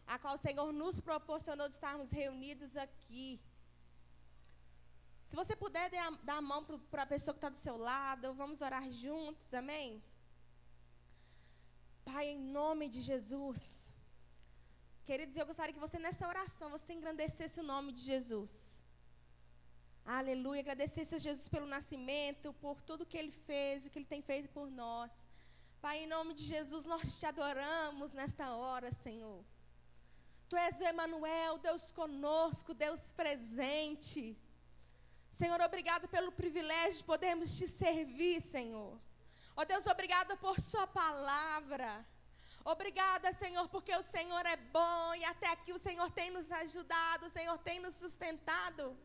a qual o Senhor nos proporcionou de estarmos reunidos aqui. Se você puder dar a mão para a pessoa que está do seu lado, vamos orar juntos, amém? Pai, em nome de Jesus. Queridos, eu gostaria que você, nessa oração, você engrandecesse o nome de Jesus. Aleluia, agradecesse a Jesus pelo nascimento, por tudo que Ele fez, o que Ele tem feito por nós. Pai, em nome de Jesus, nós te adoramos nesta hora, Senhor. Tu és o Emanuel, Deus conosco, Deus presente. Senhor, obrigado pelo privilégio de podermos te servir, Senhor. Ó Deus, obrigada por sua palavra. Obrigada, Senhor, porque o Senhor é bom e até aqui o Senhor tem nos ajudado, o Senhor tem nos sustentado.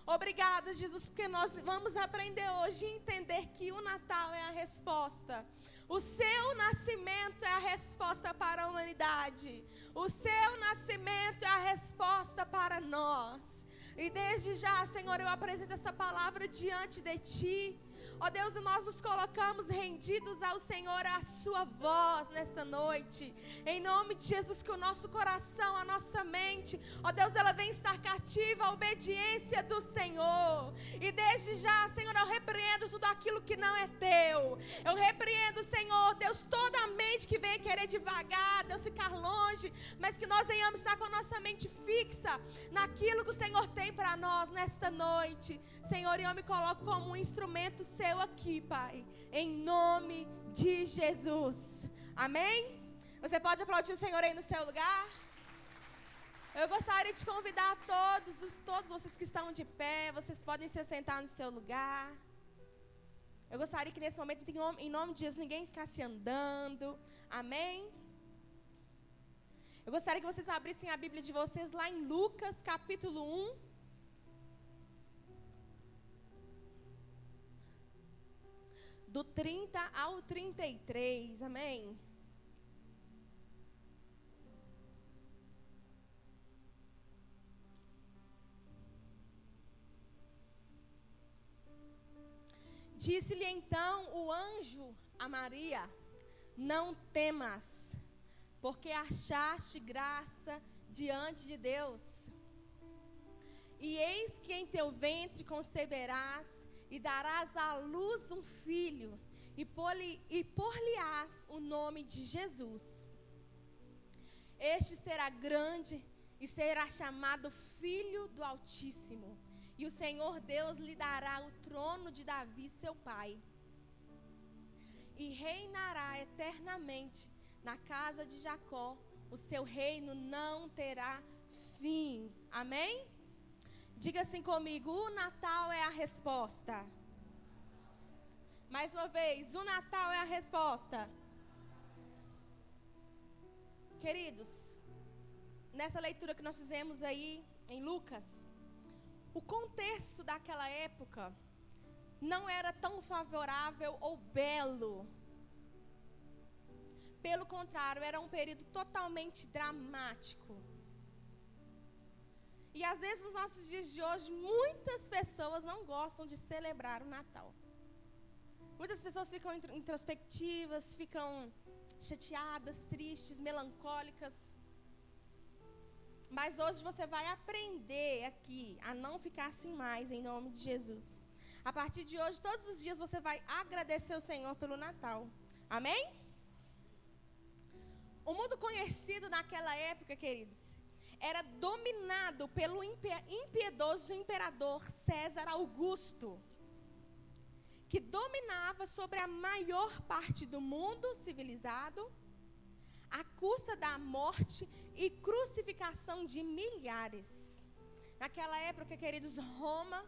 Obrigada, Jesus, porque nós vamos aprender hoje e entender que o Natal é a resposta. O seu nascimento é a resposta para a humanidade. O seu nascimento é a resposta para nós. E desde já, Senhor, eu apresento essa palavra diante de Ti. Ó Deus, nós nos colocamos rendidos ao Senhor, à sua voz nesta noite. Em nome de Jesus, que o nosso coração, a nossa mente, ó Deus, ela vem estar cativa à obediência do Senhor. E desde já, Senhor, eu repreendo tudo aquilo que não é Teu. Eu repreendo, Senhor, Deus, toda a mente que vem querer devagar, Deus, ficar longe, mas que nós venhamos estar com a nossa mente fixa naquilo que o Senhor tem para nós nesta noite. Senhor, eu me coloco como um instrumento Seu aqui, Pai, em nome de Jesus. Amém? Você pode aplaudir o Senhor aí no seu lugar? Eu gostaria de convidar todos vocês que estão de pé, vocês podem se sentar no seu lugar. Eu gostaria que nesse momento, em nome de Jesus, ninguém ficasse andando. Amém? Eu gostaria que vocês abrissem a Bíblia de vocês lá em Lucas, capítulo 1. Do 30 ao 33, amém? Disse-lhe então o anjo a Maria: não temas, porque achaste graça diante de Deus. E eis que em teu ventre conceberás e darás à luz um filho, e por-lhe-ás o nome de Jesus. Este será grande e será chamado Filho do Altíssimo. E o Senhor Deus lhe dará o trono de Davi, seu pai. E reinará eternamente na casa de Jacó. O seu reino não terá fim. Amém? Diga assim comigo: o Natal é a resposta. Mais uma vez, o Natal é a resposta. Queridos, nessa leitura que nós fizemos aí em Lucas, o contexto daquela época não era tão favorável ou belo. Pelo contrário, era um período totalmente dramático. E às vezes, nos nossos dias de hoje, muitas pessoas não gostam de celebrar o Natal. Muitas pessoas ficam introspectivas, ficam chateadas, tristes, melancólicas. Mas hoje você vai aprender aqui a não ficar assim mais, em nome de Jesus. A partir de hoje, todos os dias você vai agradecer o Senhor pelo Natal. Amém? O mundo conhecido naquela época, queridos, era dominado pelo impiedoso imperador César Augusto, que dominava sobre a maior parte do mundo civilizado, à custa da morte e crucificação de milhares. Naquela época, queridos, Roma,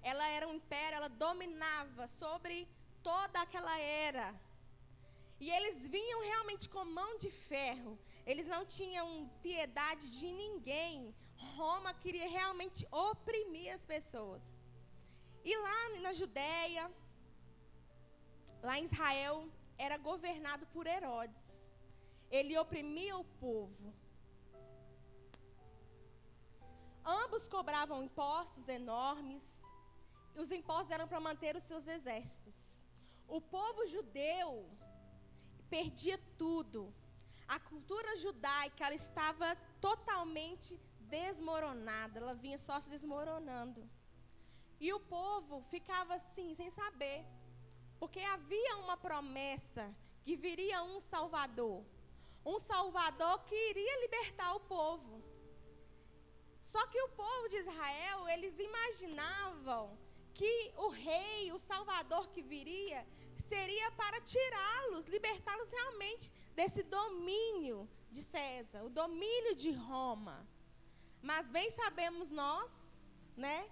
ela era um império, ela dominava sobre toda aquela era. E eles vinham realmente com mão de ferro. Eles não tinham piedade de ninguém. Roma queria realmente oprimir as pessoas. E lá na Judéia, lá em Israel, era governado por Herodes. Ele oprimia o povo. Ambos cobravam impostos enormes. E os impostos eram para manter os seus exércitos. O povo judeu perdia tudo. A cultura judaica, ela estava totalmente desmoronada. Ela vinha só se desmoronando. E o povo ficava assim, sem saber. Porque havia uma promessa que viria um Salvador. Um Salvador que iria libertar o povo. Só que o povo de Israel, eles imaginavam que o rei, o Salvador que viria, seria para tirá-los, libertá-los realmente desse domínio de César, o domínio de Roma. Mas bem sabemos nós, né,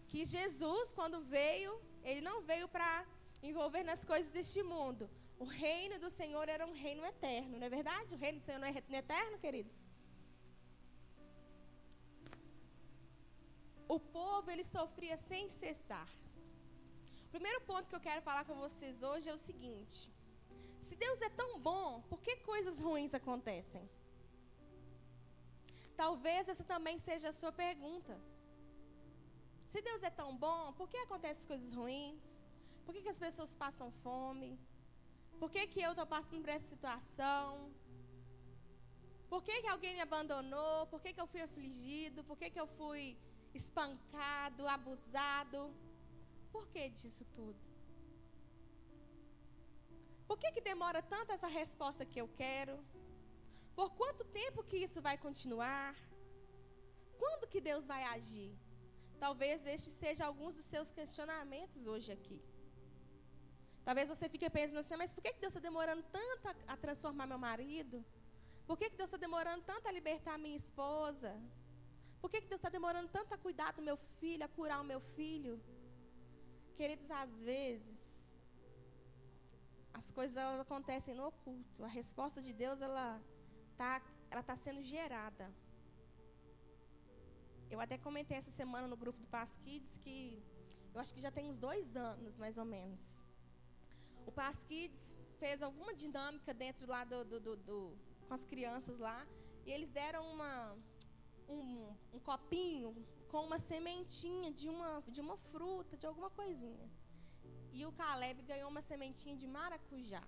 que Jesus, quando veio, ele não veio para envolver nas coisas deste mundo. O reino do Senhor era um reino eterno, não é verdade? O reino do Senhor não é eterno, queridos? O povo, ele sofria sem cessar. O primeiro ponto que eu quero falar com vocês hoje é o seguinte: se Deus é tão bom, por que coisas ruins acontecem? Talvez essa também seja a sua pergunta. Se Deus é tão bom, por que acontecem coisas ruins? Por que as pessoas passam fome? Por que eu estou passando por essa situação? Por que alguém me abandonou? Por que eu fui afligido? Por que eu fui espancado, abusado? Por que disso tudo? Por que demora tanto essa resposta que eu quero? Por quanto tempo que isso vai continuar? Quando que Deus vai agir? Talvez este seja alguns dos seus questionamentos hoje aqui. Talvez você fique pensando assim, mas por que Deus está demorando tanto a transformar meu marido? Por que Deus está demorando tanto a libertar minha esposa? Por que Deus está demorando tanto a cuidar do meu filho, a curar o meu filho? Queridos, às vezes, as coisas elas acontecem no oculto. A resposta de Deus, ela tá sendo gerada. Eu até comentei essa semana no grupo do Paz Kids que eu acho que já tem uns 2 anos, mais ou menos. O Paz Kids fez alguma dinâmica dentro lá com as crianças lá. E eles deram um copinho com uma sementinha de uma fruta, de alguma coisinha. E o Caleb ganhou uma sementinha de maracujá.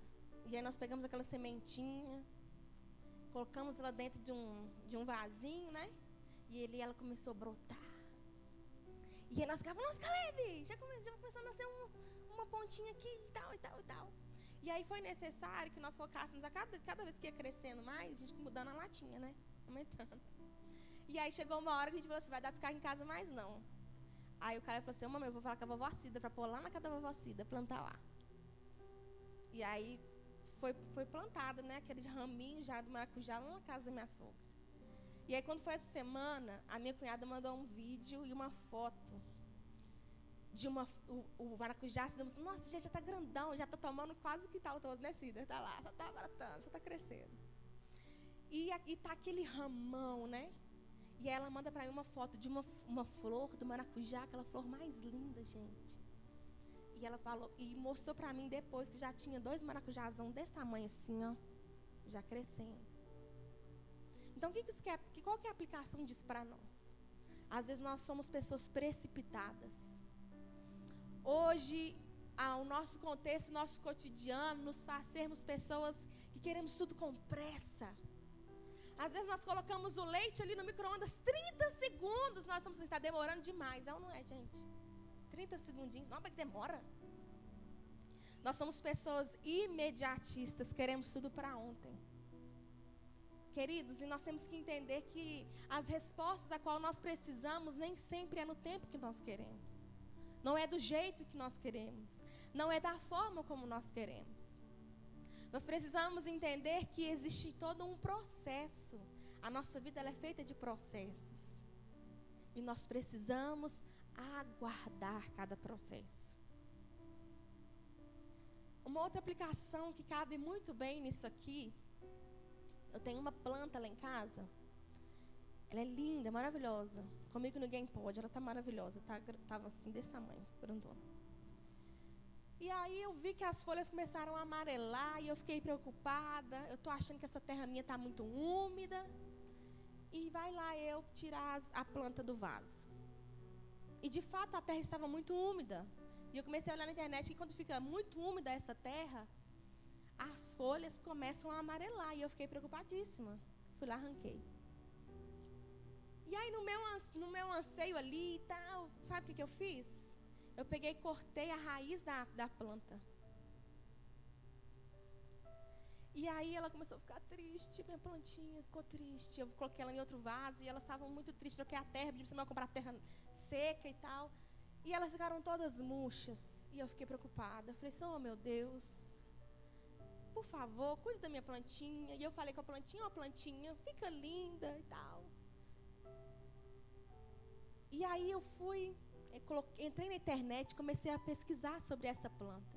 E aí nós pegamos aquela sementinha, colocamos ela dentro de um vasinho, né? E ela começou a brotar. E aí nós ficávamos, nossa, Caleb, já começou a nascer uma pontinha aqui e tal, e tal, e tal. E aí foi necessário que nós colocássemos, cada vez que ia crescendo mais, a gente mudando a latinha, né? Aumentando. E aí chegou uma hora que a gente falou assim, vai dar pra ficar em casa mais não. Aí o cara falou assim, mamãe, eu vou falar com a vovó Cida, pra pôr lá na casa da vovó Cida, plantar lá. E aí foi plantado, né, aquele raminho já do maracujá lá na casa da minha sogra. E aí quando foi essa semana, a minha cunhada mandou um vídeo e uma foto de o maracujá. Nossa, já tá grandão, já tá tomando quase o quintal todo, né, Cida? Tá lá, só tá brotando, só tá crescendo. E tá aquele ramão, né? E ela manda para mim uma foto de uma flor do maracujá, aquela flor mais linda, gente. E ela falou, e mostrou para mim depois que já tinha 2 maracujazão desse tamanho assim, ó, já crescendo. Então, qual que é a aplicação disso para nós? Às vezes nós somos pessoas precipitadas. Hoje, o nosso contexto, o nosso cotidiano, nos faz sermos pessoas que queremos tudo com pressa. Às vezes nós colocamos o leite ali no micro-ondas 30 segundos, nós estamos assim, está demorando demais. É ou não é, gente? 30 segundinhos, não, mas demora. Nós somos pessoas imediatistas, queremos tudo para ontem. Queridos, e nós temos que entender que as respostas a qual nós precisamos nem sempre é no tempo que nós queremos. Não é do jeito que nós queremos. Não é da forma como nós queremos. Nós precisamos entender que existe todo um processo. A nossa vida ela é feita de processos. E nós precisamos aguardar cada processo. Uma outra aplicação que cabe muito bem nisso aqui. Eu tenho uma planta lá em casa. Ela é linda, maravilhosa. Comigo ninguém pode, ela está maravilhosa. Estava assim, desse tamanho, grandona. E aí eu vi que as folhas começaram a amarelar e eu fiquei preocupada. Eu estou achando que essa terra minha está muito úmida. E vai lá eu tirar a planta do vaso. E de fato a terra estava muito úmida. E eu comecei a olhar na internet que quando fica muito úmida essa terra, as folhas começam a amarelar. E eu fiquei preocupadíssima. Fui lá, arranquei. E aí, no meu anseio ali e tal, sabe o que eu fiz? Eu peguei e cortei a raiz da planta. E aí ela começou a ficar triste, minha plantinha ficou triste. Eu coloquei ela em outro vaso e elas estavam muito tristes. Troquei a terra, pedi para comprar terra seca e tal. E elas ficaram todas murchas. E eu fiquei preocupada. Eu falei assim, oh meu Deus, por favor, cuide da minha plantinha. E eu falei com a plantinha, oh plantinha, fica linda e tal. E aí eu fui, entrei na internet e comecei a pesquisar sobre essa planta.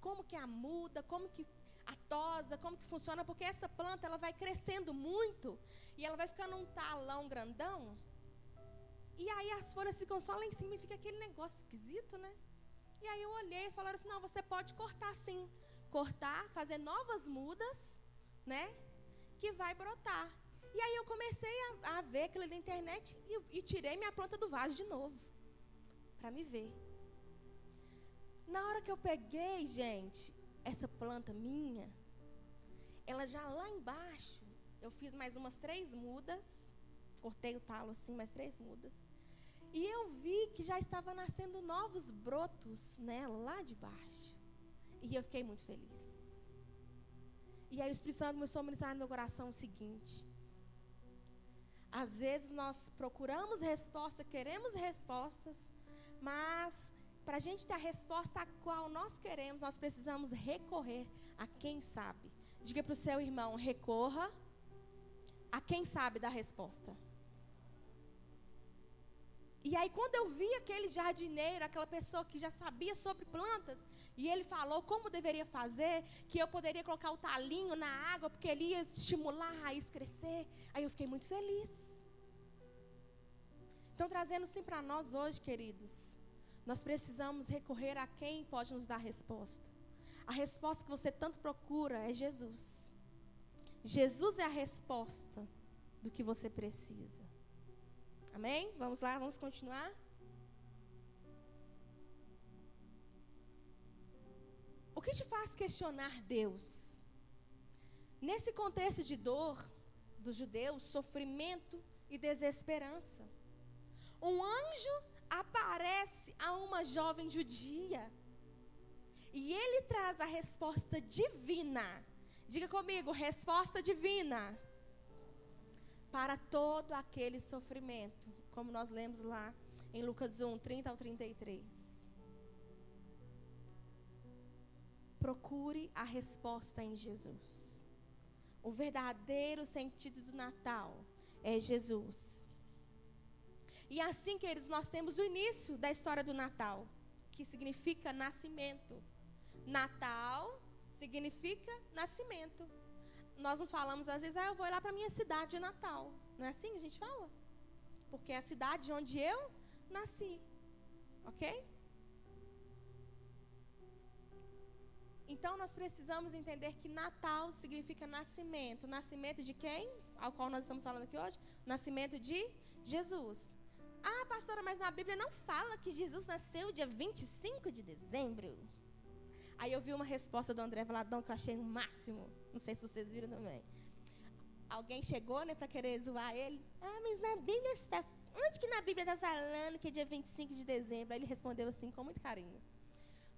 Como que a muda, como que a tosa, como que funciona, porque essa planta ela vai crescendo muito e ela vai ficando um talão grandão. E aí as folhas ficam só lá em cima e fica aquele negócio esquisito, né? E aí eu olhei e falaram assim, não, você pode cortar sim. Cortar, fazer novas mudas, né? Que vai brotar. E aí eu comecei a ver aquilo na internet e tirei minha planta do vaso de novo. Para me ver. Na hora que eu peguei, gente, essa planta minha, ela já lá embaixo, eu fiz mais umas 3 mudas, cortei o talo assim, mais 3 mudas, e eu vi que já estava nascendo novos brotos, né, lá de baixo, e eu fiquei muito feliz. E aí o Espírito Santo começou a ministrar no meu coração o seguinte, às vezes nós procuramos resposta, queremos respostas, mas para a gente ter a resposta a qual nós queremos, nós precisamos recorrer a quem sabe. Diga para o seu irmão, recorra a quem sabe da resposta. E aí quando eu vi aquele jardineiro, aquela pessoa que já sabia sobre plantas, e ele falou como deveria fazer, que eu poderia colocar o talinho na água, porque ele ia estimular a raiz crescer, aí eu fiquei muito feliz. Então trazendo sim para nós hoje, queridos, nós precisamos recorrer a quem pode nos dar a resposta. A resposta que você tanto procura é Jesus. Jesus é a resposta do que você precisa. Amém? Vamos lá, vamos continuar? O que te faz questionar Deus? Nesse contexto de dor dos judeus, sofrimento e desesperança, um anjo aparece a uma jovem judia e ele traz a resposta divina. Diga comigo, resposta divina para todo aquele sofrimento, como nós lemos lá em Lucas 1, 30 ao 33. Procure a resposta em Jesus. O verdadeiro sentido do Natal é Jesus. E assim, queridos, nós temos o início da história do Natal, que significa nascimento. Natal significa nascimento. Nós nos falamos às vezes, eu vou lá para a minha cidade de Natal. Não é assim que a gente fala? Porque é a cidade onde eu nasci. Ok? Então nós precisamos entender que Natal significa nascimento. Nascimento de quem? Ao qual nós estamos falando aqui hoje? Nascimento de Jesus. Ah, pastora, mas na Bíblia não fala que Jesus nasceu dia 25 de dezembro. Aí eu vi uma resposta do André Valadão que eu achei o máximo. Não sei se vocês viram também. Alguém chegou, né, para querer zoar ele. Ah, mas na Bíblia está... Onde que na Bíblia está falando que é dia 25 de dezembro? Aí ele respondeu assim, com muito carinho.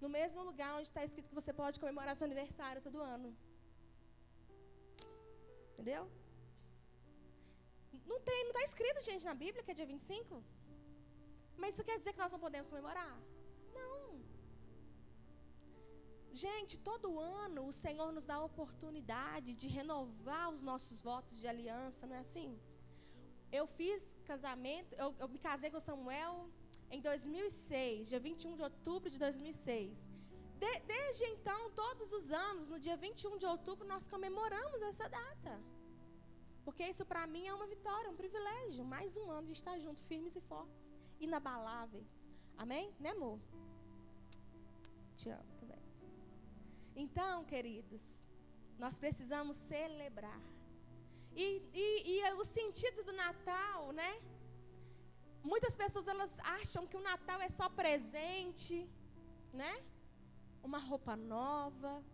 No mesmo lugar onde está escrito que você pode comemorar seu aniversário todo ano. Entendeu? Não está escrito, gente, na Bíblia que é dia 25. Mas isso quer dizer que nós não podemos comemorar? Não. Gente, todo ano o Senhor nos dá a oportunidade de renovar os nossos votos de aliança, não é assim? Eu fiz casamento, eu me casei com o Samuel em 2006, dia 21 de outubro de 2006. Desde então, todos os anos, no dia 21 de outubro, nós comemoramos essa data. Porque isso para mim é uma vitória, um privilégio. Mais um ano de estar juntos, firmes e fortes, inabaláveis. Amém? Né, amor? Te amo também. Então, queridos, nós precisamos celebrar. E o sentido do Natal, né? Muitas pessoas elas acham que o Natal é só presente, né? Uma roupa nova.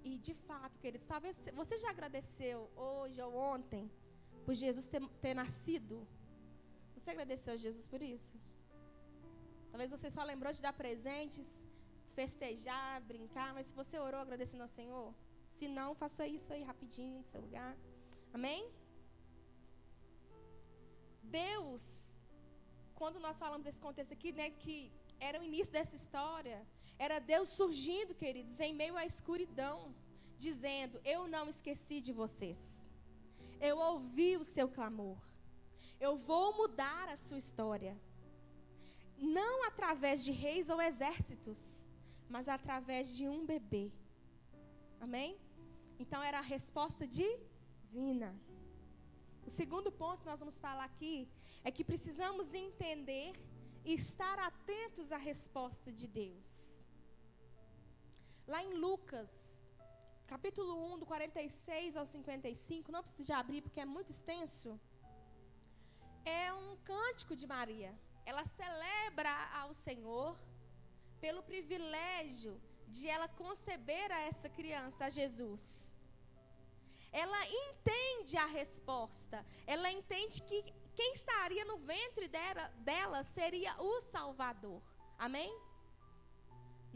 E de fato, queridos, talvez você já agradeceu hoje ou ontem por Jesus ter nascido? Você agradeceu a Jesus por isso? Talvez você só lembrou de dar presentes, festejar, brincar, mas se você orou agradecendo ao Senhor, se não, faça isso aí rapidinho no seu lugar. Amém? Deus, quando nós falamos desse contexto aqui, né, que era o início dessa história, era Deus surgindo, queridos, em meio à escuridão, dizendo: eu não esqueci de vocês, eu ouvi o seu clamor, eu vou mudar a sua história, não através de reis ou exércitos, mas através de um bebê. Amém? Então era a resposta divina. O segundo ponto que nós vamos falar aqui é que precisamos entender e estar atentos à resposta de Deus. Lá em Lucas, capítulo 1, do 46 ao 55, não precisa abrir porque é muito extenso, é um cântico de Maria. Ela celebra ao Senhor pelo privilégio de ela conceber a essa criança, a Jesus. Ela entende a resposta, ela entende que quem estaria no ventre dela seria o Salvador. Amém?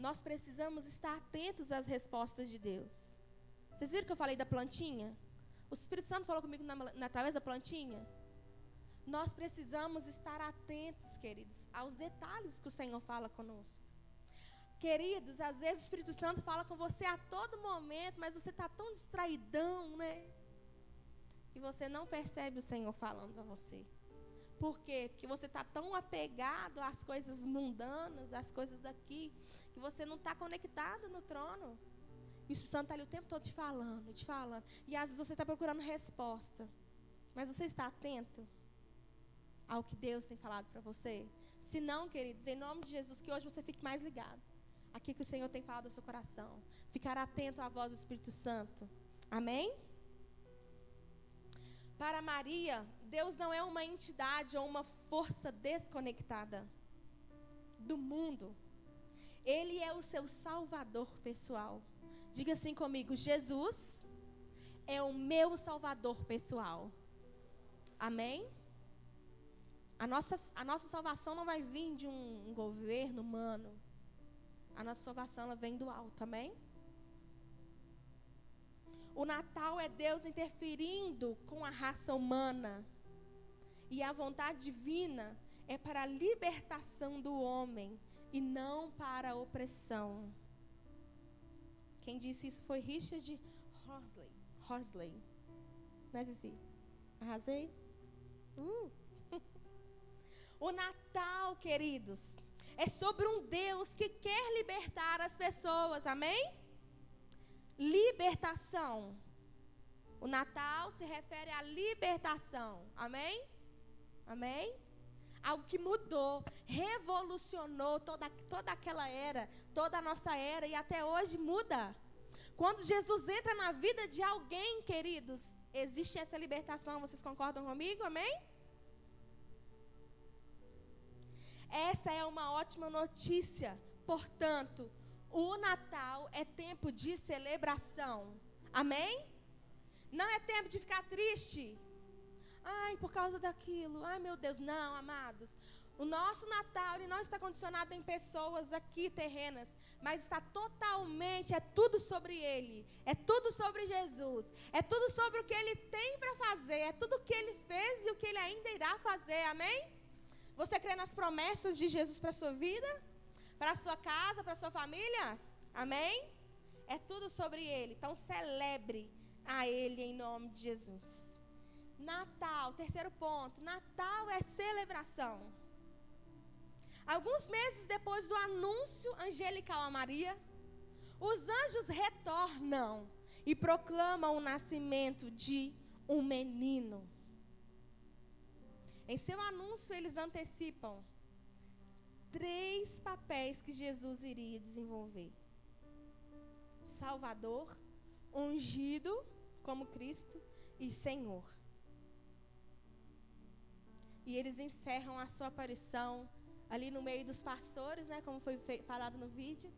Nós precisamos estar atentos às respostas de Deus. Vocês viram que eu falei da plantinha? O Espírito Santo falou comigo através da plantinha? Nós precisamos estar atentos, queridos, aos detalhes que o Senhor fala conosco. Queridos, às vezes o Espírito Santo fala com você a todo momento, mas você está tão distraidão, né? E você não percebe o Senhor falando a você. Por quê? Porque você está tão apegado às coisas mundanas, às coisas daqui, que você não está conectado no trono. E o Espírito Santo está ali o tempo todo te falando, te falando. E às vezes você está procurando resposta. Mas você está atento ao que Deus tem falado para você? Se não, queridos, em nome de Jesus, que hoje você fique mais ligado aqui que o Senhor tem falado ao seu coração. Ficar atento à voz do Espírito Santo. Amém? Para Maria, Deus não é uma entidade ou uma força desconectada do mundo. Ele é o seu Salvador pessoal. Diga assim comigo: Jesus é o meu Salvador pessoal. Amém? A nossa salvação não vai vir de um governo humano. A nossa salvação, ela vem do alto, amém? O Natal é Deus interferindo com a raça humana. E a vontade divina é para a libertação do homem e não para a opressão. Quem disse isso foi Richard Horsley. Não é, Vivi? Arrasei? O Natal, queridos, é sobre um Deus que quer libertar as pessoas, amém? Libertação. O Natal se refere à libertação, amém? Amém? Algo que mudou, revolucionou toda aquela era, toda a nossa era, e até hoje muda. Quando Jesus entra na vida de alguém, queridos, existe essa libertação, vocês concordam comigo, amém? Essa é uma ótima notícia. Portanto, o Natal é tempo de celebração. Amém? Não é tempo de ficar triste. Ai, por causa daquilo. Ai, meu Deus, não, amados. O nosso Natal, ele não está condicionado em pessoas aqui terrenas, mas está totalmente, é tudo sobre Ele. É tudo sobre Jesus. É tudo sobre o que Ele tem para fazer. É tudo o que Ele fez e o que Ele ainda irá fazer. Amém? Você crê nas promessas de Jesus para a sua vida? Para a sua casa, para a sua família? Amém? É tudo sobre Ele. Então celebre a Ele em nome de Jesus. Natal, terceiro ponto. Natal é celebração. Alguns meses depois do anúncio angelical a Maria, os anjos retornam e proclamam o nascimento de um menino. Em seu anúncio, eles antecipam 3 papéis que Jesus iria desenvolver: Salvador, ungido como Cristo e Senhor. E eles encerram a sua aparição ali no meio dos pastores, né, como foi falado no vídeo,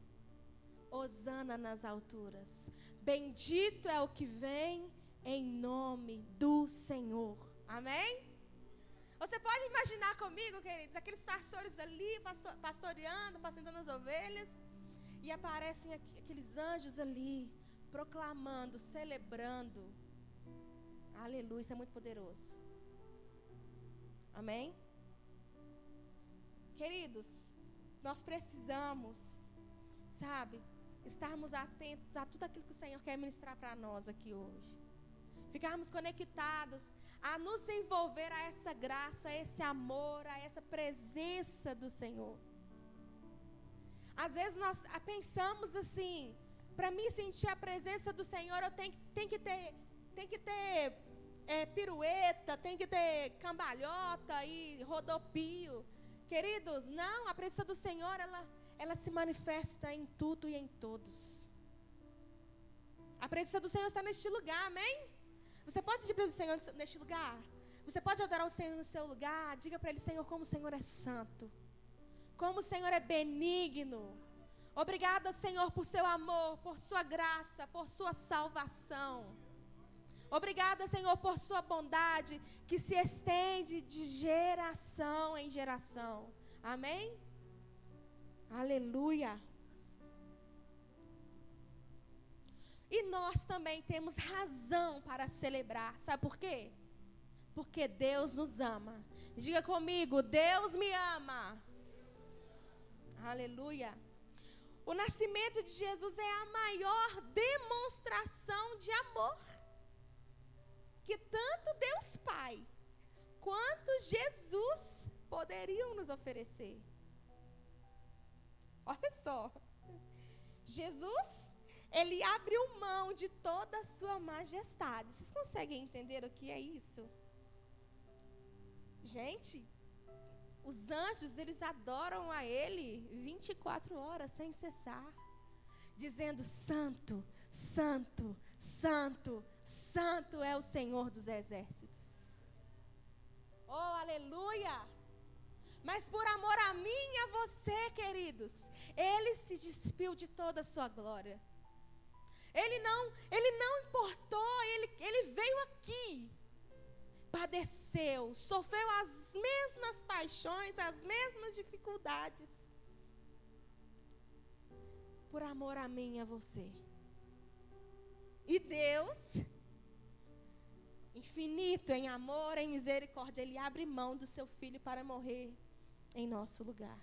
hosana nas alturas. Bendito é o que vem em nome do Senhor. Amém? Você pode imaginar comigo, queridos, aqueles pastores ali, pastoreando, apacentando as ovelhas, e aparecem aqueles anjos ali, proclamando, celebrando. Aleluia, isso é muito poderoso. Amém? Queridos, nós precisamos, sabe, estarmos atentos a tudo aquilo que o Senhor quer ministrar para nós aqui hoje. Ficarmos conectados a nos envolver a essa graça, a esse amor, a essa presença do Senhor. Às vezes nós pensamos assim, para mim sentir a presença do Senhor, eu tenho que ter pirueta, tem que ter cambalhota e rodopio. Queridos, não, a presença do Senhor, ela se manifesta em tudo e em todos. A presença do Senhor está neste lugar, amém? Você pode pedir para o Senhor neste lugar? Você pode adorar o Senhor no seu lugar? Diga para Ele, Senhor, como o Senhor é santo, como o Senhor é benigno. Obrigada, Senhor, por seu amor, por sua graça, por sua salvação. Obrigada, Senhor, por sua bondade, que se estende de geração em geração. Amém? Aleluia. E nós também temos razão para celebrar. Sabe por quê? Porque Deus nos ama. Diga comigo, Deus me ama. Aleluia. O nascimento de Jesus é a maior demonstração de amor que tanto Deus Pai quanto Jesus poderiam nos oferecer. Olha só, Jesus, Ele abriu mão de toda a sua majestade. Vocês conseguem entender o que é isso? Gente, os anjos, eles adoram a Ele 24 horas sem cessar, dizendo: Santo, Santo, Santo, Santo é o Senhor dos exércitos. Oh, aleluia! Mas por amor a mim e a você, queridos, Ele se despiu de toda a sua glória. Ele não importou, ele veio aqui, padeceu, sofreu as mesmas paixões, as mesmas dificuldades, por amor a mim e a você. E Deus, infinito em amor, em misericórdia, Ele abre mão do seu Filho para morrer em nosso lugar.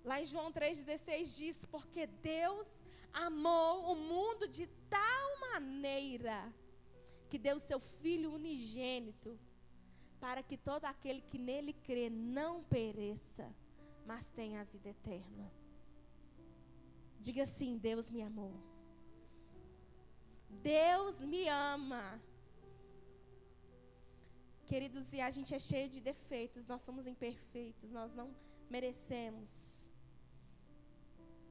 Lá em João 3,16 diz: porque Deus amou o mundo de tal maneira que deu o seu Filho unigênito, para que todo aquele que nele crê não pereça, mas tenha a vida eterna. Diga assim: Deus me amou. Deus me ama. Queridos, e a gente é cheio de defeitos, nós somos imperfeitos, nós não merecemos.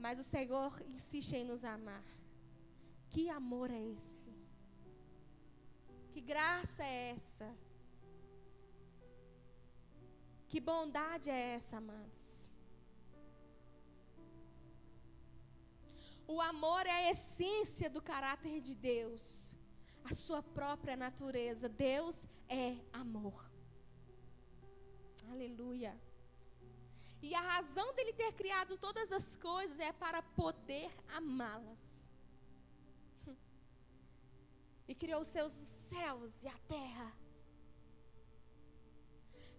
Mas o Senhor insiste em nos amar. Que amor é esse? Que graça é essa? Que bondade é essa, amados? O amor é a essência do caráter de Deus, a sua própria natureza. Deus é amor. Aleluia. E a razão dele ter criado todas as coisas é para poder amá-las. E criou os céus e a terra.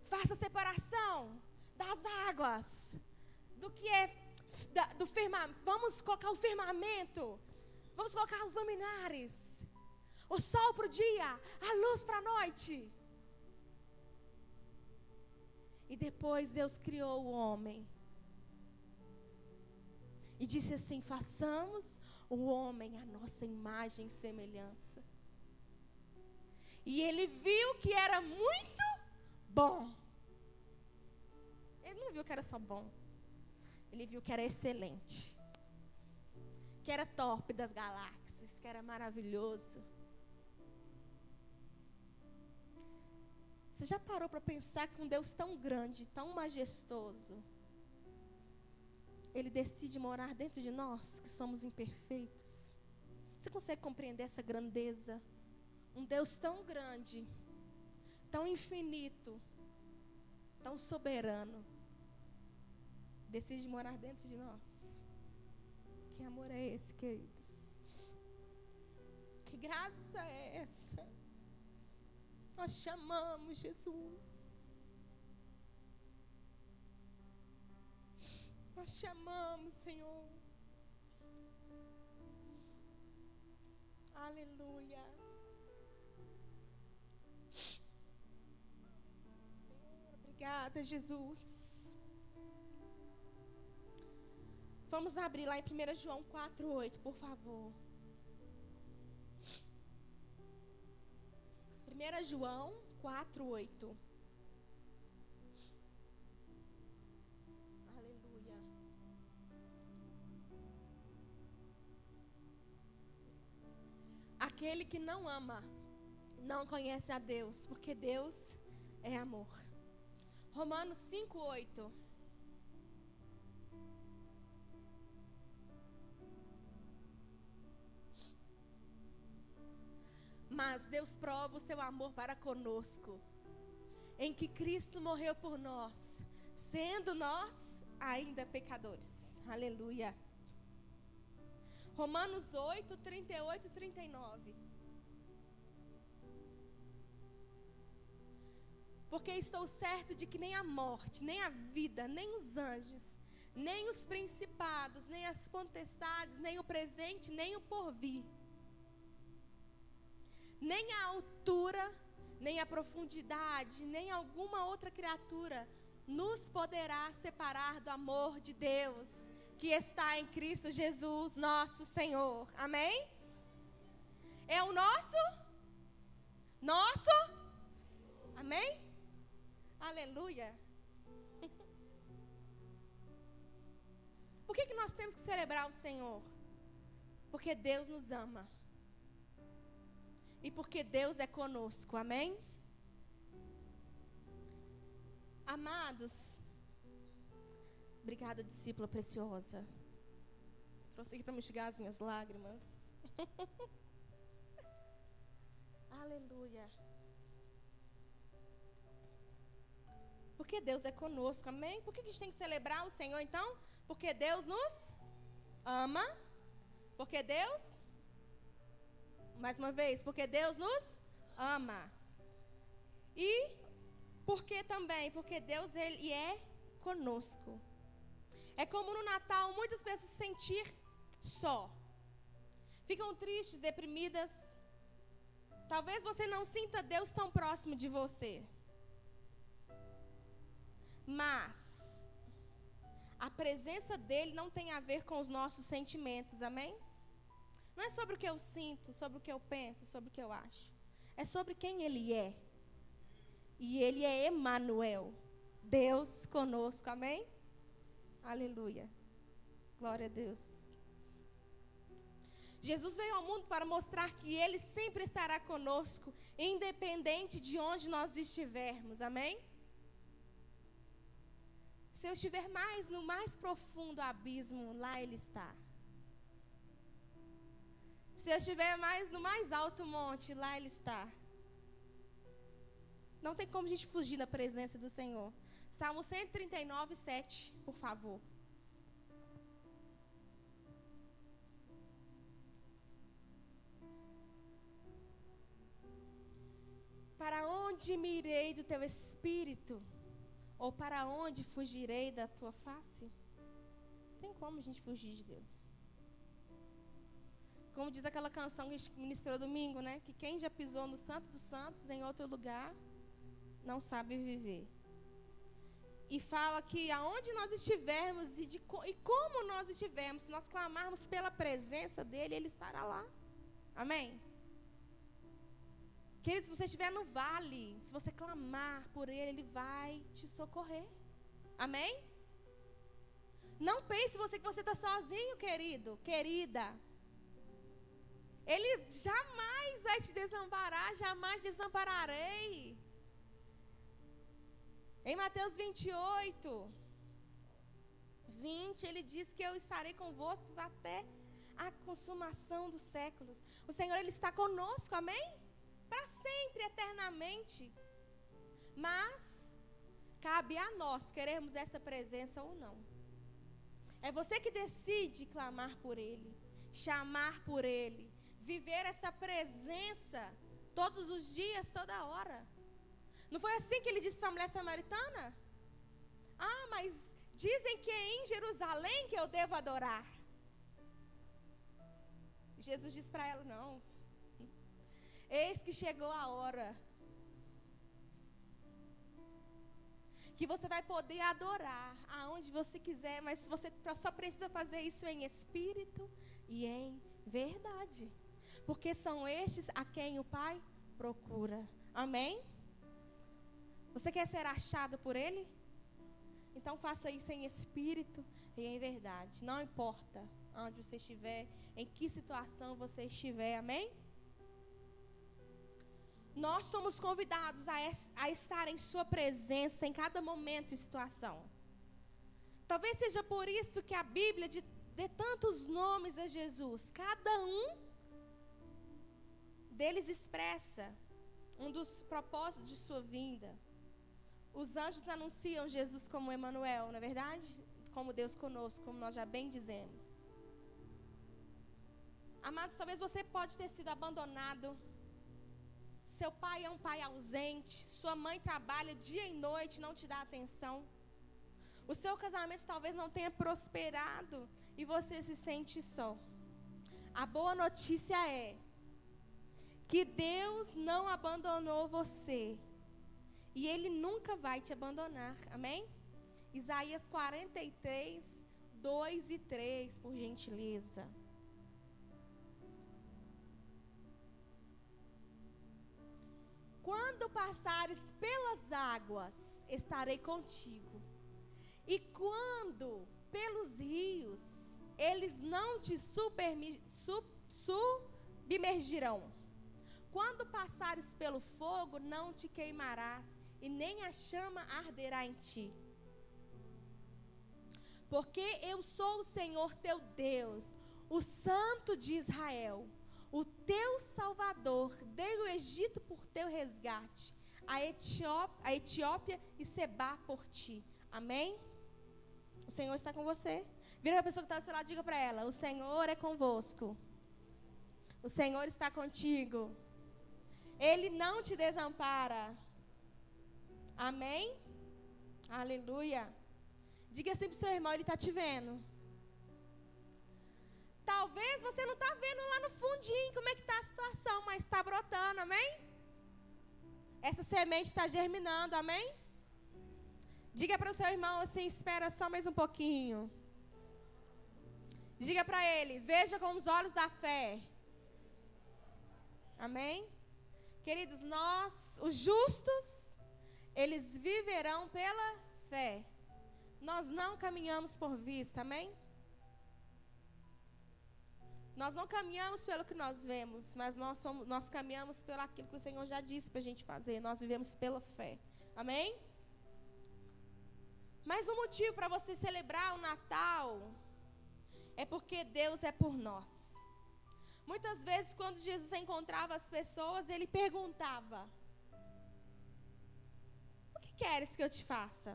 Faça separação das águas, do que é do firmamento. Vamos colocar o firmamento, vamos colocar os luminares, o sol para o dia, a luz para a noite. E depois Deus criou o homem e disse assim: façamos o homem à nossa imagem e semelhança. E ele viu que era muito bom. Ele não viu que era só bom, ele viu que era excelente, que era top das galáxias, que era maravilhoso. Você já parou para pensar que um Deus tão grande, tão majestoso, Ele decide morar dentro de nós, que somos imperfeitos. Você consegue compreender essa grandeza? Um Deus tão grande, tão infinito, tão soberano, decide morar dentro de nós. Que amor é esse, queridos? Que graça é essa? Nós te amamos, Jesus. Nós te amamos, Senhor. Aleluia. Senhor, obrigada, Jesus. Vamos abrir lá em 1 João 4:8, por favor. 1 João 4:8. Aleluia. Aquele que não ama, não conhece a Deus, porque Deus é amor. Romanos 5:8. Mas Deus prova o seu amor para conosco, em que Cristo morreu por nós, sendo nós ainda pecadores. Aleluia. Romanos 8:38 e 39. Porque estou certo de que nem a morte, nem a vida, nem os anjos, nem os principados, nem as potestades, nem o presente, nem o porvir, nem a altura, nem a profundidade, nem alguma outra criatura nos poderá separar do amor de Deus, que está em Cristo Jesus, nosso Senhor. Amém? É o nosso? Amém? Aleluia. Por que nós temos que celebrar o Senhor? Porque Deus nos ama. E porque Deus é conosco, amém? Amados, obrigada, discípula preciosa. Trouxe aqui para me enxugar as minhas lágrimas. Aleluia. Porque Deus é conosco, amém? Por que a gente tem que celebrar o Senhor, então? Porque Deus nos ama. Porque Deus... Mais uma vez, porque Deus nos ama. E porque também, porque Deus, Ele é conosco. É como no Natal, muitas pessoas se sentir só. Ficam tristes, deprimidas. Talvez você não sinta Deus tão próximo de você. Mas a presença dEle não tem a ver com os nossos sentimentos, amém? Não é sobre o que eu sinto, sobre o que eu penso, sobre o que eu acho. É sobre quem Ele é. E Ele é Emanuel, Deus conosco, amém? Aleluia. Glória a Deus. Jesus veio ao mundo para mostrar que Ele sempre estará conosco, independente de onde nós estivermos, amém? Se eu estiver no mais profundo abismo, lá Ele está. Se eu estiver no mais alto monte, lá Ele está. Não tem como a gente fugir da presença do Senhor. Salmo 139, 7, por favor. Para onde me irei do teu espírito? Ou para onde fugirei da tua face? Não tem como a gente fugir de Deus. Como diz aquela canção que a gente ministrou domingo, né? Que quem já pisou no Santo dos Santos, em outro lugar, não sabe viver. E fala que aonde nós estivermos e como nós estivermos, se nós clamarmos pela presença dEle, Ele estará lá. Amém? Querido, se você estiver no vale, se você clamar por Ele, Ele vai te socorrer. Amém? Não pense que você está sozinho, querido, querida. Ele jamais vai te desamparar, jamais desampararei. Em Mateus 28, 20, ele diz que eu estarei convosco até a consumação dos séculos. O Senhor, ele está conosco, amém? Para sempre, eternamente. Mas cabe a nós queremos essa presença ou não. É você que decide clamar por ele, chamar por ele, viver essa presença todos os dias, toda hora. Não foi assim que ele disse para a mulher samaritana? Ah, mas dizem que é em Jerusalém que eu devo adorar. Jesus disse para ela, não. Eis que chegou a hora que você vai poder adorar aonde você quiser, mas você só precisa fazer isso em espírito e em verdade. Porque são estes a quem o Pai procura. Amém? Você quer ser achado por Ele? Então faça isso em espírito e em verdade. Não importa onde você estiver, em que situação você estiver. Amém? Nós somos convidados a estar em sua presença em cada momento e situação. Talvez seja por isso que a Bíblia dê tantos nomes a Jesus. Cada um deles expressa um dos propósitos de sua vinda. Os anjos anunciam Jesus como Emanuel, não é verdade? Como Deus conosco, como nós já bem dizemos. Amados, talvez você pode ter sido abandonado. Seu pai é um pai ausente. Sua mãe trabalha dia e noite, não te dá atenção. O seu casamento talvez não tenha prosperado e você se sente só. A boa notícia é que Deus não abandonou você. E Ele nunca vai te abandonar. Amém? Isaías 43, 2 e 3, por gentileza. Quando passares pelas águas, estarei contigo. E quando pelos rios, eles não te submergirão. Quando passares pelo fogo, não te queimarás, e nem a chama arderá em ti. Porque eu sou o Senhor teu Deus, o Santo de Israel, o teu Salvador. Dei o Egito por teu resgate, a Etiópia e Sebá por ti. Amém? O Senhor está com você. Vira para a pessoa que está do seu lado, diga para ela: o Senhor é convosco. O Senhor está contigo. Ele não te desampara. Amém? Aleluia. Diga assim para o seu irmão, ele está te vendo. Talvez você não está vendo lá no fundinho como é que está a situação, mas está brotando, amém? Essa semente está germinando, amém? Diga para o seu irmão assim, espera só mais um pouquinho. Diga para ele, veja com os olhos da fé. Amém? Queridos, nós, os justos, eles viverão pela fé. Nós não caminhamos por vista, amém? Nós não caminhamos pelo que nós vemos, mas nós caminhamos pelo aquilo que o Senhor já disse para a gente fazer. Nós vivemos pela fé, amém? Mas o motivo para você celebrar o Natal é porque Deus é por nós. Muitas vezes, quando Jesus encontrava as pessoas, ele perguntava: o que queres que eu te faça?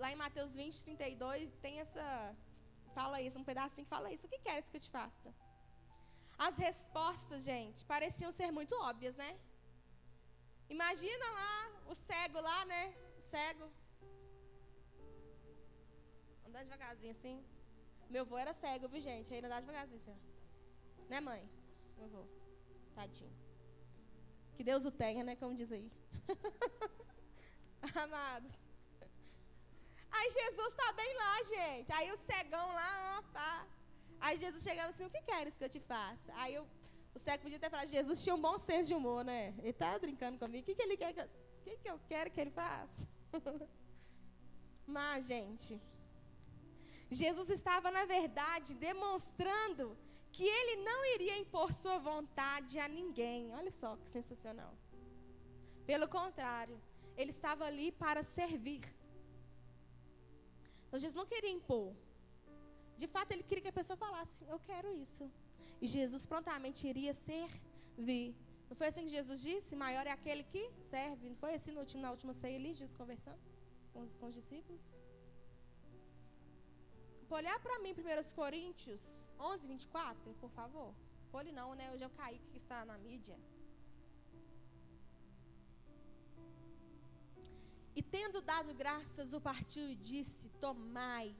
Lá em Mateus 20, 32, tem essa... Fala isso, um pedacinho que fala isso. O que queres que eu te faça? As respostas, gente, pareciam ser muito óbvias, né? Imagina lá, o cego lá, né? O cego. Andando devagarzinho assim. Meu avô era cego, viu, gente? Aí ele andava devagarzinho assim, ó. Né, mãe? Meu avô. Tadinho. Que Deus o tenha, né? Como diz aí. Amados. Aí Jesus está bem lá, gente. Aí o cegão lá, ó, pá. Aí Jesus chegava assim, o que queres que eu te faça? Aí o cego podia ter falado, Jesus tinha um bom senso de humor, né? Ele tá brincando comigo, o que ele quer que eu quero que ele faça? Mas, gente, Jesus estava, na verdade, demonstrando que ele não iria impor sua vontade a ninguém. Olha só que sensacional. Pelo contrário, ele estava ali para servir. Então, Jesus não queria impor. De fato, ele queria que a pessoa falasse, eu quero isso. E Jesus prontamente iria servir. Não foi assim que Jesus disse? Maior é aquele que serve. Não foi assim na última ceia ali, Jesus conversando com os discípulos? Vou olhar para mim, 1 Coríntios 11, 24, por favor. Olhe não, né? Hoje é o Kaique que está na mídia. E tendo dado graças, o partiu e disse, tomai,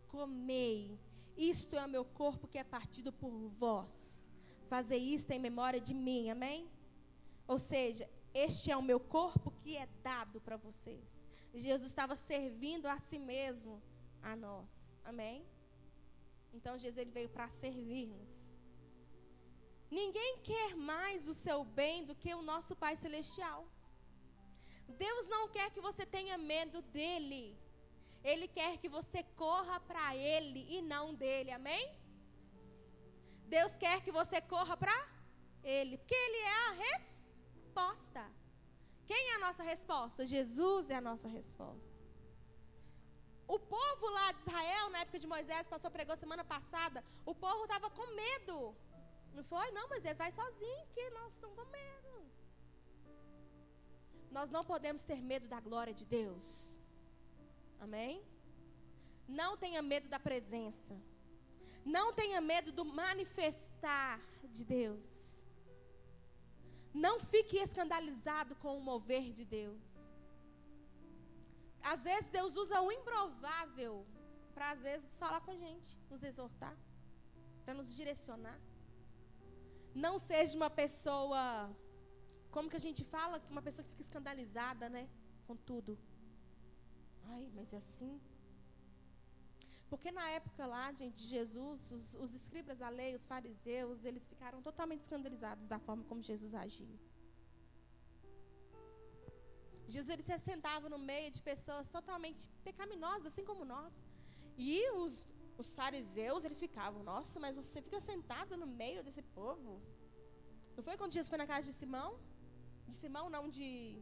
comei, isto é o meu corpo que é partido por vós. Fazei isto em memória de mim, amém? Ou seja, este é o meu corpo que é dado para vocês. Jesus estava servindo a si mesmo, a nós, amém? Então Jesus ele veio para servir-nos. Ninguém quer mais o seu bem do que o nosso Pai Celestial. Deus não quer que você tenha medo dele. Ele quer que você corra para ele e não dele, amém? Deus quer que você corra para ele, porque ele é a resposta. Quem é a nossa resposta? Jesus é a nossa resposta. O povo lá de Israel, na época de Moisés, o pastor pregou semana passada, o povo estava com medo. Não foi? Não, Moisés, vai sozinho, que nós estamos com medo. Nós não podemos ter medo da glória de Deus. Amém? Não tenha medo da presença. Não tenha medo do manifestar de Deus. Não fique escandalizado com o mover de Deus. Às vezes Deus usa o improvável para às vezes falar com a gente, nos exortar, para nos direcionar. Não seja uma pessoa, como que a gente fala, uma pessoa que fica escandalizada, né, com tudo. Ai, mas é assim. Porque na época lá, gente, de Jesus, os escribas da lei, os fariseus, eles ficaram totalmente escandalizados da forma como Jesus agia. Jesus ele se assentava no meio de pessoas totalmente pecaminosas, assim como nós. E os fariseus, eles ficavam, nossa, mas você fica sentado no meio desse povo? Não foi quando Jesus foi na casa de Simão? De Simão, não, de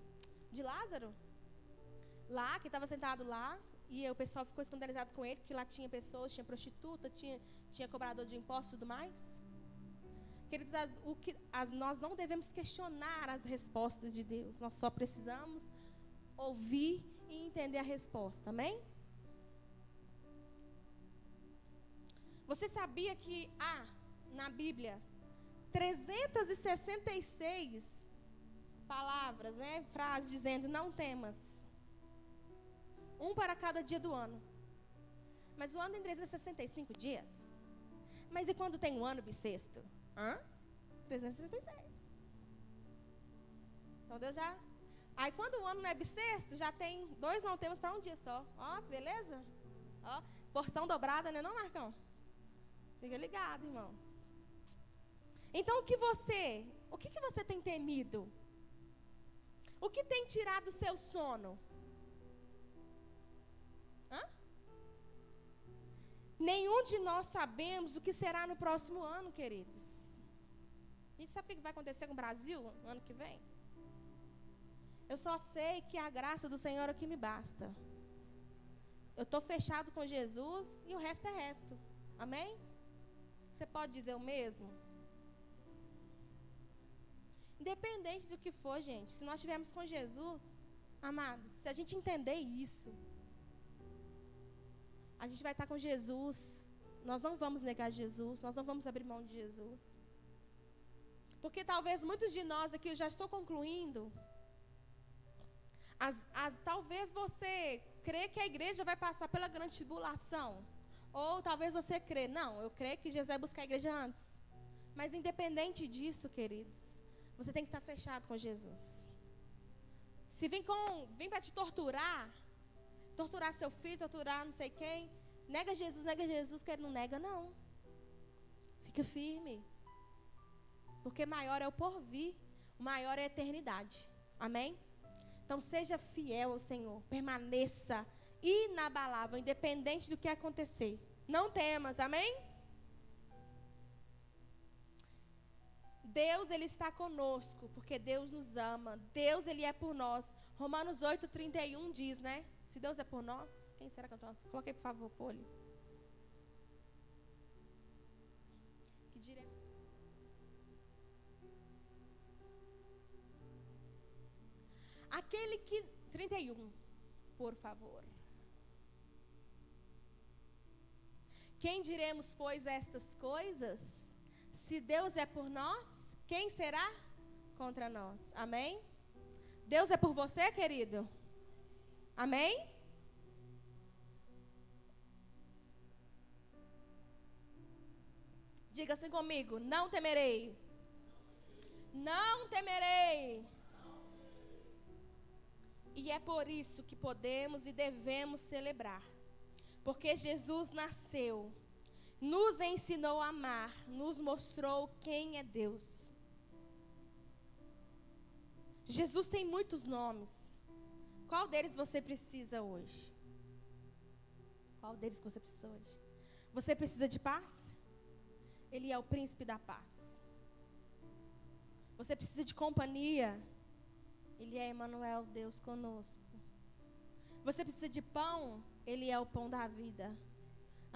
Lázaro? Lá, que estava sentado lá, e o pessoal ficou escandalizado com ele, que lá tinha pessoas, tinha prostituta, tinha cobrador de impostos e tudo mais. Queridos, nós não devemos questionar as respostas de Deus. Nós só precisamos ouvir e entender a resposta, amém? Você sabia que há, na Bíblia, 366 palavras, né, frases dizendo, não temas. Um para cada dia do ano. Mas o ano tem 365 dias. Mas e quando tem um ano bissexto? 366. Então Deus já... Aí quando o ano não é bissexto, já tem 2 não temos para um dia só. Ó, que beleza? Ó, porção dobrada, né não, Marcão? Fica ligado, irmãos. Então o que você tem temido? O que tem tirado o seu sono? Nenhum de nós sabemos o que será no próximo ano, queridos. A gente sabe o que vai acontecer com o Brasil no ano que vem? Eu só sei que a graça do Senhor é o que me basta. Eu estou fechado com Jesus e o resto é resto. Amém? Você pode dizer o mesmo? Independente do que for, gente, se nós estivermos com Jesus, amados, se a gente entender isso, a gente vai estar com Jesus. Nós não vamos negar Jesus, nós não vamos abrir mão de Jesus. Porque talvez muitos de nós aqui, eu já estou concluindo, talvez você crê que a igreja vai passar pela grande tribulação. Ou talvez você crê, não, eu creio que Jesus vai buscar a igreja antes. Mas independente disso, queridos, você tem que estar fechado com Jesus. Se vem para te torturar seu filho, torturar não sei quem, nega Jesus, que ele não nega, não. Fica firme. Porque maior é o porvir, maior é a eternidade. Amém? Então seja fiel ao Senhor, permaneça inabalável, independente do que acontecer. Não temas, amém? Deus, Ele está conosco, porque Deus nos ama. Deus, Ele é por nós. Romanos 8:31 diz, né? Se Deus é por nós, Quem será que eu trouxe? Coloquei, por favor, Poli. Que diremos? Aquele que... 31, por favor. Quem diremos, pois, estas coisas? Se Deus é por nós, quem será contra nós? Amém? Deus é por você, querido? Amém? Diga assim comigo: não temerei. Não temerei. E é por isso que podemos e devemos celebrar. Porque Jesus nasceu, nos ensinou a amar, nos mostrou quem é Deus. Jesus tem muitos nomes. Qual deles você precisa hoje? Qual deles você precisa hoje? Você precisa de paz? Ele é o príncipe da paz. Você precisa de companhia? Ele é Emmanuel, Deus conosco. Você precisa de pão? Ele é o pão da vida.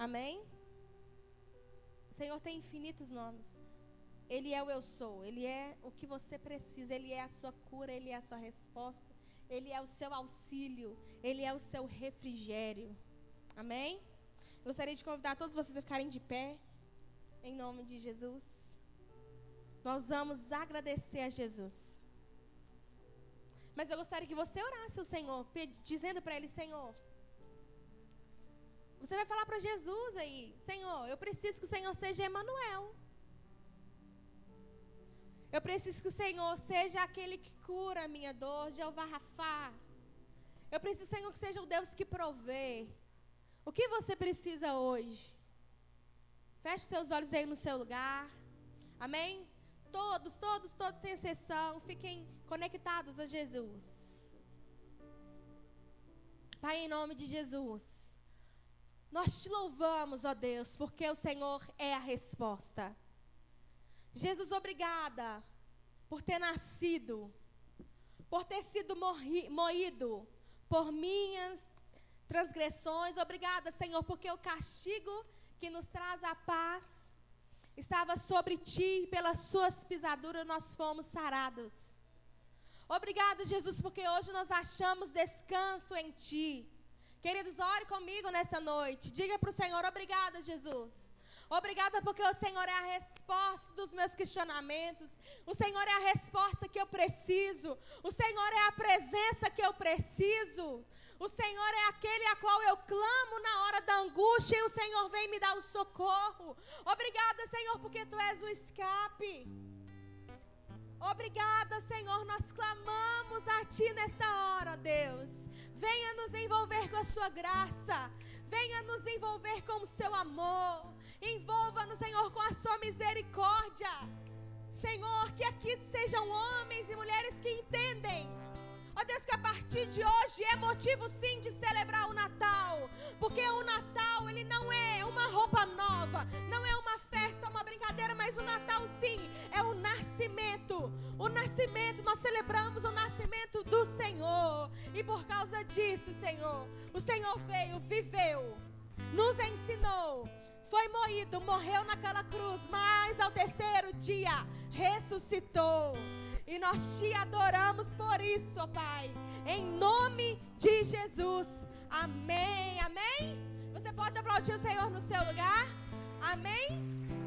Amém? O Senhor tem infinitos nomes. Ele é o eu sou. Ele é o que você precisa. Ele é a sua cura. Ele é a sua resposta. Ele é o seu auxílio. Ele é o seu refrigério. Amém? Eu gostaria de convidar todos vocês a ficarem de pé. Em nome de Jesus. Nós vamos agradecer a Jesus. Mas eu gostaria que você orasse ao Senhor, dizendo para Ele: Senhor, você vai falar para Jesus aí: Senhor, eu preciso que o Senhor seja Emmanuel. Eu preciso que o Senhor seja aquele que cura a minha dor, Jeová Rafá. Eu preciso, Senhor, que seja o Deus que provê. O que você precisa hoje? Feche seus olhos aí no seu lugar. Amém? Todos, sem exceção, fiquem conectados a Jesus. Pai, em nome de Jesus, nós te louvamos, ó Deus, porque o Senhor é a resposta. Jesus, obrigada por ter nascido, por ter sido moído por minhas transgressões. Obrigada, Senhor, porque o castigo que nos traz a paz estava sobre ti, e pelas suas pisaduras nós fomos sarados. Obrigada, Jesus, porque hoje nós achamos descanso em ti. Queridos, ore comigo nessa noite. Diga para o Senhor: obrigada, Jesus. Obrigada porque o Senhor é a resposta dos meus questionamentos. O Senhor é a resposta que eu preciso. O Senhor é a presença que eu preciso. O Senhor é aquele a qual eu clamo na hora da angústia, e o Senhor vem me dar o socorro. Obrigada, Senhor, porque Tu és o escape. Obrigada, Senhor, nós clamamos a Ti nesta hora, Deus. Venha nos envolver com a Sua graça. Venha nos envolver com o Seu amor. Envolva-nos, Senhor, com a Sua misericórdia. Senhor, que aqui sejam homens e mulheres que entendem, ó Deus, que a partir de hoje é motivo sim de celebrar o Natal. Porque o Natal, ele não é uma roupa nova, não é uma festa, uma brincadeira, mas o Natal sim é o nascimento. O nascimento, nós celebramos o nascimento do Senhor. E por causa disso, Senhor, o Senhor veio, viveu, nos ensinou, foi moído, morreu naquela cruz, mas ao terceiro dia ressuscitou. E nós te adoramos por isso, ó Pai, em nome de Jesus. Amém, amém? Você pode aplaudir o Senhor no seu lugar? Amém?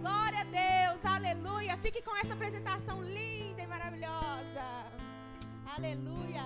Glória a Deus, aleluia. Fique com essa apresentação linda e maravilhosa. Aleluia.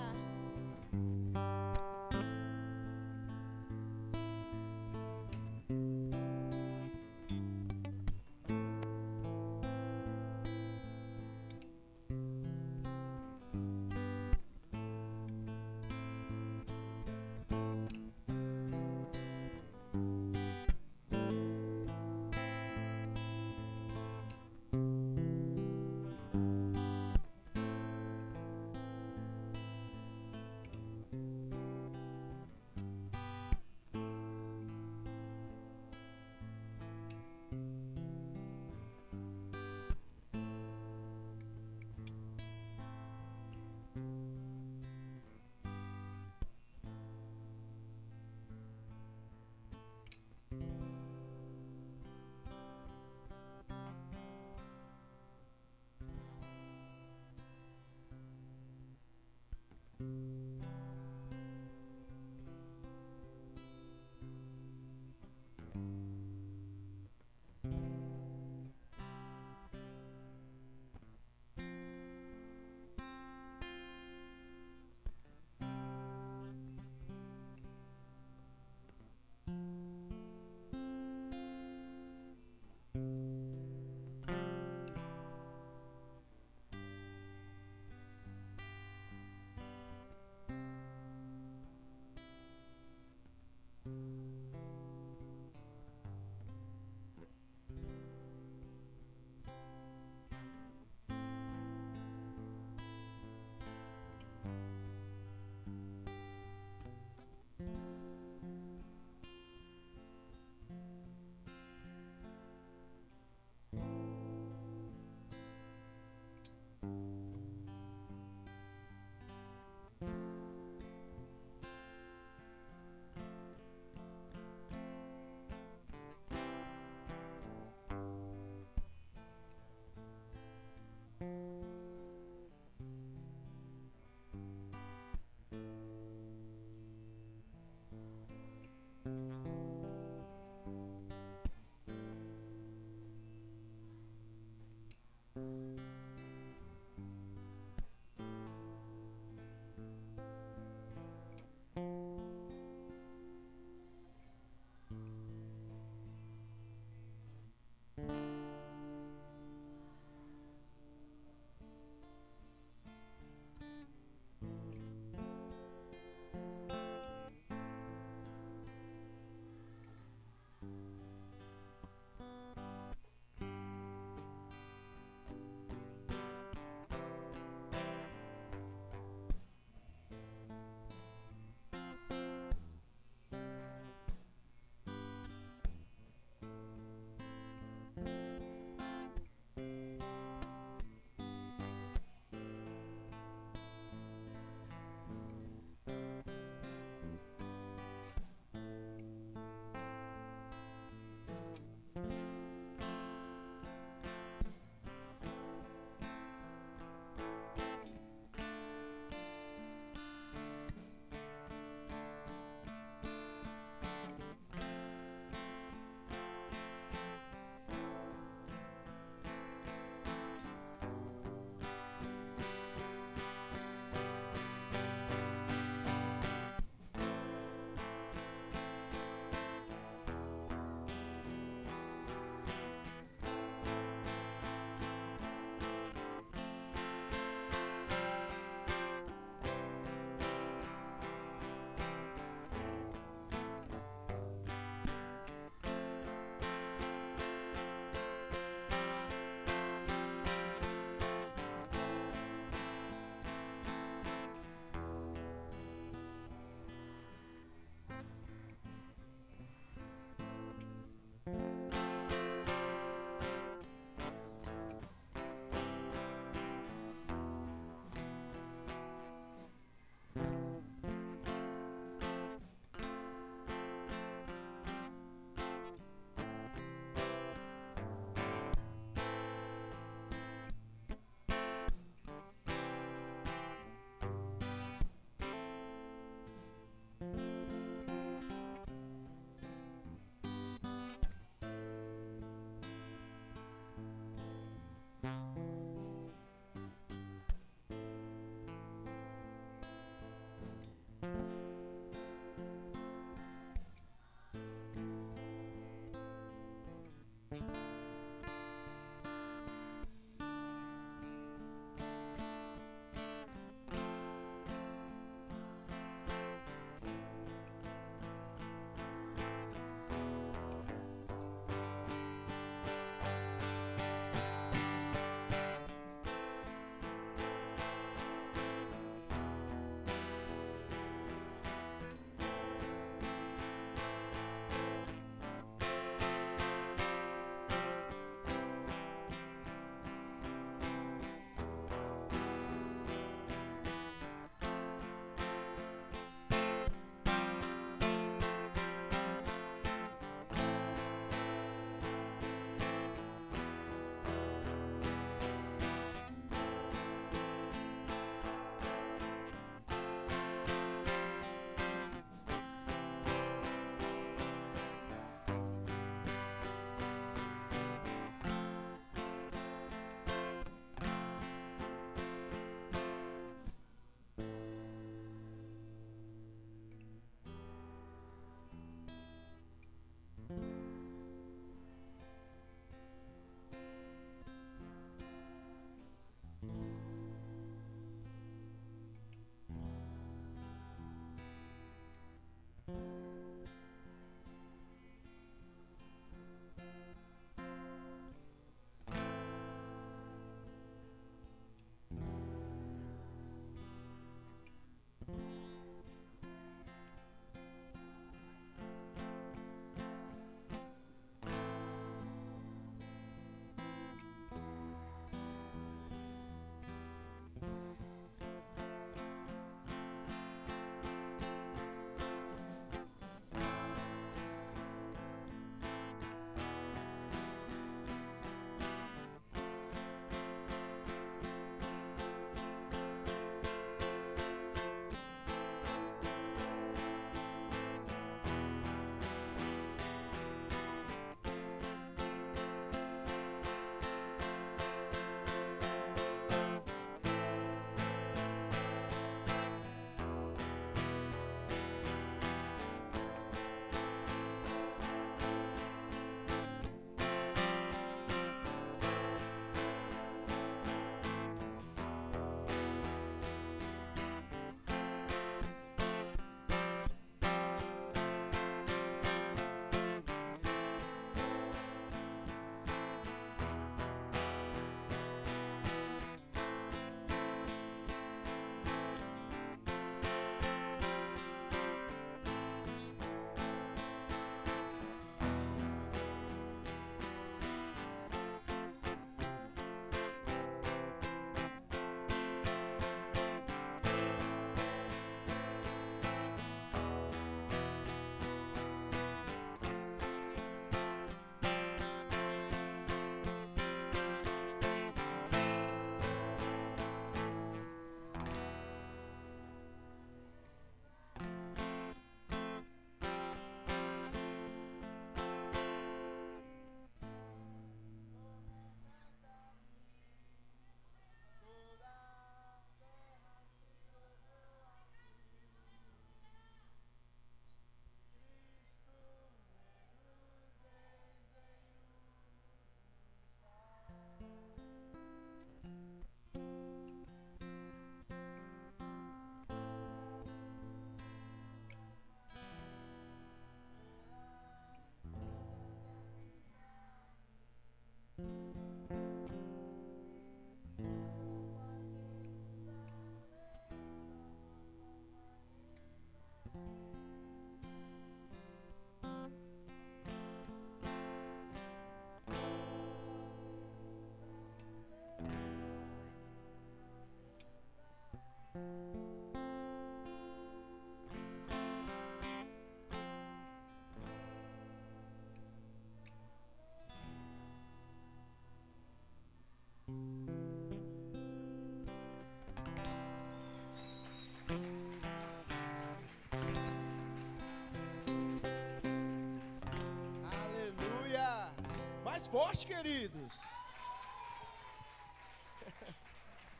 mais forte, queridos.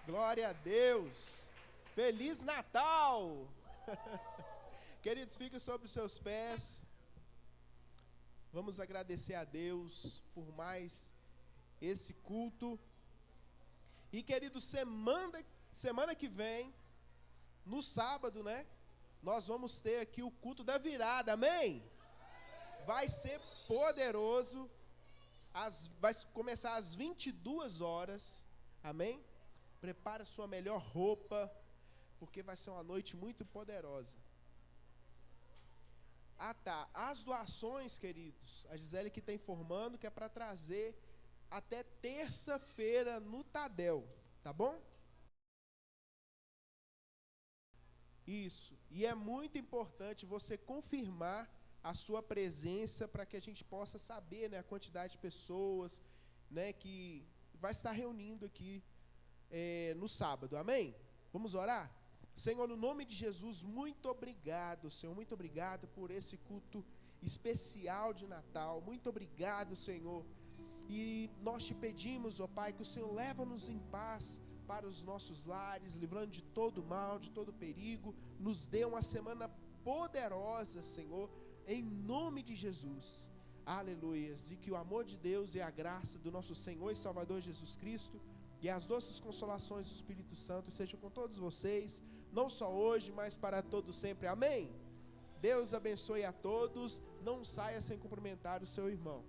Glória a Deus. Feliz Natal. Queridos, fiquem sobre os seus pés. Vamos agradecer a Deus por mais esse culto. E, queridos, semana que vem, no sábado, né? Nós vamos ter aqui o culto da virada, amém? Vai ser poderoso. Vai começar às 22 horas, amém? Prepara sua melhor roupa, porque vai ser uma noite muito poderosa. Ah, tá. As doações, queridos, a Gisele que está informando que é para trazer até terça-feira no Tadel, tá bom? Isso. E é muito importante você confirmar a sua presença para que a gente possa saber, né, a quantidade de pessoas, né, que vai estar reunindo aqui no sábado, amém? Vamos orar? Senhor, no nome de Jesus, muito obrigado, Senhor, muito obrigado por esse culto especial de Natal, muito obrigado, Senhor, e nós te pedimos, ó Pai, que o Senhor leva-nos em paz para os nossos lares, livrando de todo mal, de todo perigo, nos dê uma semana poderosa, Senhor, em nome de Jesus, aleluias, e que o amor de Deus e a graça do nosso Senhor e Salvador Jesus Cristo e as doces consolações do Espírito Santo sejam com todos vocês, não só hoje, mas para todos sempre, amém? Deus abençoe a todos, não saia sem cumprimentar o seu irmão.